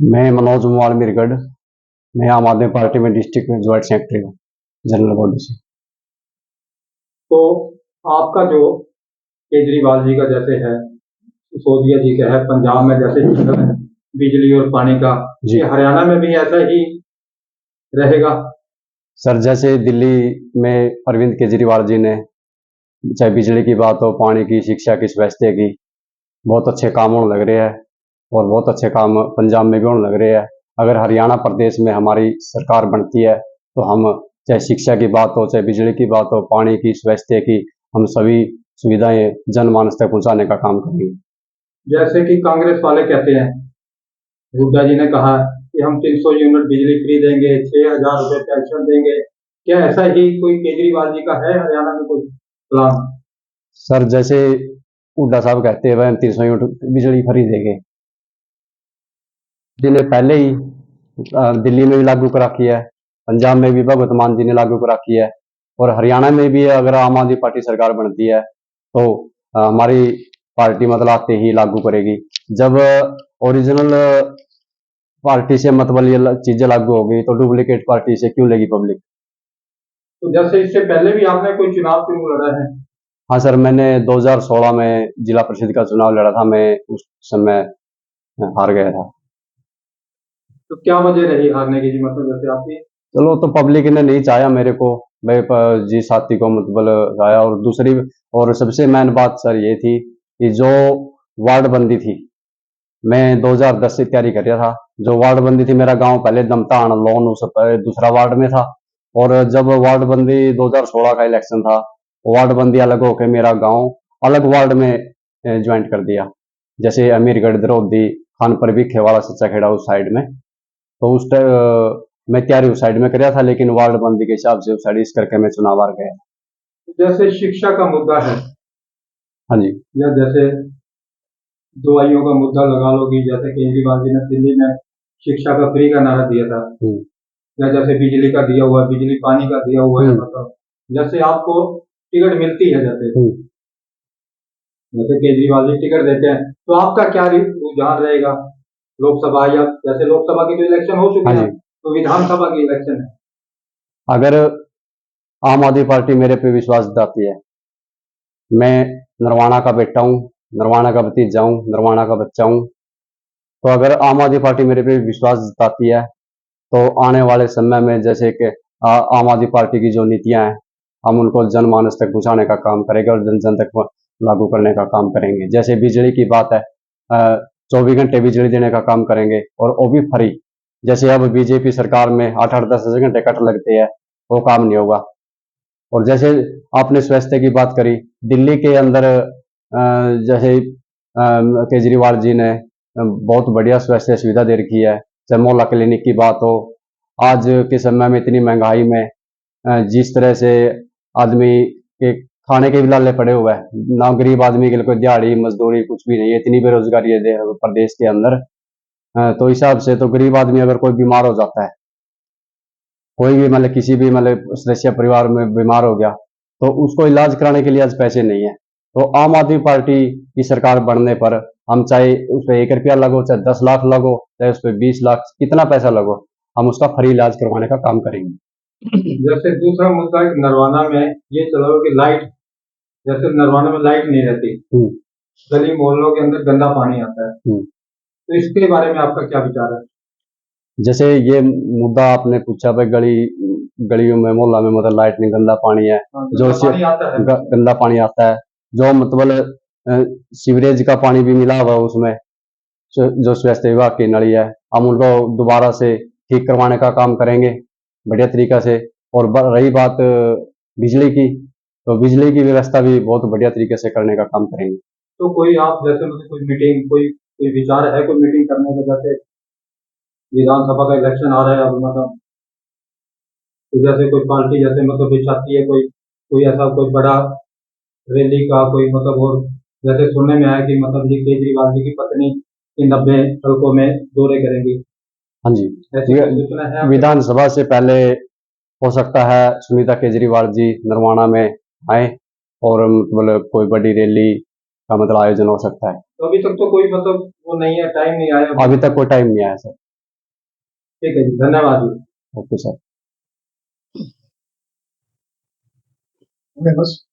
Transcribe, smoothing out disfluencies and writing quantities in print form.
मैं मनोज कुमार मीरगढ़। मैं आम आदमी पार्टी में डिस्ट्रिक्ट में ज्वाइंट सेक्रेटरी हूँ, जनरल बॉडी से। तो आपका जो केजरीवाल जी का जैसे है, सिसोदिया जी का है, पंजाब में जैसे है बिजली और पानी का, जी हरियाणा में भी ऐसा ही रहेगा? सर, जैसे दिल्ली में अरविंद केजरीवाल जी ने चाहे बिजली की बात हो, पानी की, शिक्षा की, स्वास्थ्य की, बहुत अच्छे काम होने लग रहे हैं और बहुत अच्छे काम पंजाब में भी होने लग रहे हैं। अगर हरियाणा प्रदेश में हमारी सरकार बनती है तो हम चाहे शिक्षा की बात हो, चाहे बिजली की बात हो, पानी की, स्वास्थ्य की, हम सभी सुविधाएं जनमानस तक पहुंचाने का काम करेंगे। जैसे कि कांग्रेस वाले कहते हैं, हुड्डा जी ने कहा कि हम 300 यूनिट बिजली फ्री देंगे, 6,000 रुपए पेंशन देंगे। क्या ऐसा ही कोई केजरीवाल जी का है हरियाणा में कोई प्लान? सर, जैसे हुड्डा साहब कहते हैं वह 300 यूनिट बिजली फ्री देंगे, जिन्हें पहले ही दिल्ली में भी लागू करा किया है, पंजाब में भी भगवंत मान जी ने लागू करा किया है और हरियाणा में भी अगर आम आदमी पार्टी सरकार बनती है तो हमारी पार्टी मतलब आते ही लागू करेगी। जब ओरिजिनल पार्टी से मतलब ये चीजें लागू होगी तो डुप्लीकेट पार्टी से क्यों लेगी पब्लिक? तो जैसे इससे पहले भी आपने कोई चुनाव क्यों लड़ा है? हाँ सर, मैंने 2016 में जिला परिषद का चुनाव लड़ा था। मैं उस समय हार गया था। तो क्या वजह रही हारने की जी, मतलब जैसे आपकी? चलो, तो पब्लिक ने नहीं चाहा मेरे को, मैं जी साथी को मतलब आया। और दूसरी और सबसे मेन बात सर ये थी कि जो वार्ड बंदी थी, मैं 2010 से तैयारी कर रहा था। जो वार्ड बंदी थी, मेरा गांव पहले दमतान लोन उस दूसरा वार्ड में था और जब वार्ड बंदी 2016 का इलेक्शन था, वार्ड बंदी अलग होकर मेरा गांव अलग वार्ड में ज्वाइंट कर दिया। जैसे अमीरगढ़, द्रौदी, खानपुर, भिखेवाड़ा, सच्चा खेड़ा उस साइड में। तो उस टाइम मैं तैयारी उस साइड में कर रहा था, लेकिन वार्ड बंदी के हिसाब से उस साइड इस करके मैं चुनाव हार गया। जैसे शिक्षा का मुद्दा है, हाँ जी। या जैसे दवाइयों का मुद्दा लगा लो कि जैसे केजरीवाल जी ने दिल्ली में शिक्षा का फ्री का नारा दिया था, या जैसे बिजली का दिया हुआ है, बिजली पानी का दिया हुआ है, मतलब जैसे आपको टिकट मिलती है, जैसे जैसे केजरीवाल जी टिकट देते हैं, तो आपका क्या रुझान रहेगा लोकसभा, या जैसे लोकसभा के तो इलेक्शन हो चुके हैं, तो विधानसभा की इलेक्शन है? अगर आम आदमी पार्टी मेरे पे विश्वास जताती है, मैं नरवाना का बेटा हूँ, नरवाना का भतीजा हूँ, नरवाना का बच्चा हूँ, तो अगर आम आदमी पार्टी मेरे पे विश्वास जताती है तो आने वाले समय में जैसे कि आम आदमी पार्टी की जो नीतियां हैं, हम उनको जनमानस तक पहुंचाने का काम करेंगे और जन जन तक लागू करने का काम करेंगे। जैसे बिजली की बात है, 24 घंटे बिजली देने का काम करेंगे और वो भी फ्री। जैसे अब बीजेपी सरकार में 8-8, 10-10 घंटे कट लगते हैं, वो काम नहीं होगा। और जैसे आपने स्वास्थ्य की बात करी, दिल्ली के अंदर जैसे केजरीवाल जी ने बहुत बढ़िया स्वास्थ्य सुविधा दे रखी है। चाहे मोहल्ला क्लिनिक की बात हो, आज के समय में इतनी महंगाई में जिस तरह से आदमी के खाने के भी लाले पड़े हुए हैं, ना गरीब आदमी के लिए कोई दिहाड़ी मजदूरी कुछ भी नहीं है, इतनी बेरोजगारी है प्रदेश के अंदर। तो हिसाब से तो गरीब आदमी अगर कोई बीमार हो जाता है, कोई भी मतलब किसी भी मतलब सदस्य परिवार में बीमार हो गया, तो उसको इलाज कराने के लिए आज पैसे नहीं है। तो आम आदमी पार्टी की सरकार बनने पर हम चाहे उस पर 1 रुपया लगो, चाहे 10 लाख लगो, चाहे उस पर 20 लाख, कितना पैसा लगो, हम उसका फ्री इलाज करवाने का काम करेंगे। जैसे दूसरा मुद्दा नरवाना में ये चलो कि लाइट, जैसे नरवाना में लाइट नहीं रहती, गली मोहल्लों के अंदर गंदा पानी आता है, तो इसके बारे में आपका क्या विचार है? जैसे ये मुद्दा आपने पूछा भाई, गलियों में मोहल्ला में मतलब लाइट नहीं, गंदा पानी है, जो गंदा पानी आता है, जो मतलब सीवरेज का पानी भी मिला हुआ उसमें, जो स्वास्थ्य विभाग की नली है, हम उनको दोबारा से ठीक करवाने का काम करेंगे बढ़िया तरीका से। और रही बात बिजली की, तो बिजली की व्यवस्था भी बहुत बढ़िया तरीके से करने का काम करेंगे। तो कोई आप जैसे मतलब कोई मीटिंग, कोई विचार है कोई मीटिंग करने का? जैसे विधानसभा का इलेक्शन आ रहा है अब, मतलब तो जैसे कोई पार्टी जैसे मतलब चाहती है कोई कोई ऐसा कोई बड़ा रैली का कोई मतलब, और जैसे सुनने में आया कि मतलब जी केजरीवाल जी की पत्नी इन 90 हल्कों में दौरे करेंगी। हाँ जी, ऐसी कोई सूचना है? विधानसभा से पहले हो सकता है सुनीता केजरीवाल जी नरवाना में आए और मतलब कोई बड़ी रैली का मतलब आयोजन हो सकता है। तो अभी तक तो कोई मतलब वो नहीं है, टाइम नहीं आया। अभी तक कोई टाइम नहीं आया सर। ठीक है जी, धन्यवाद जी। Okay sir. बस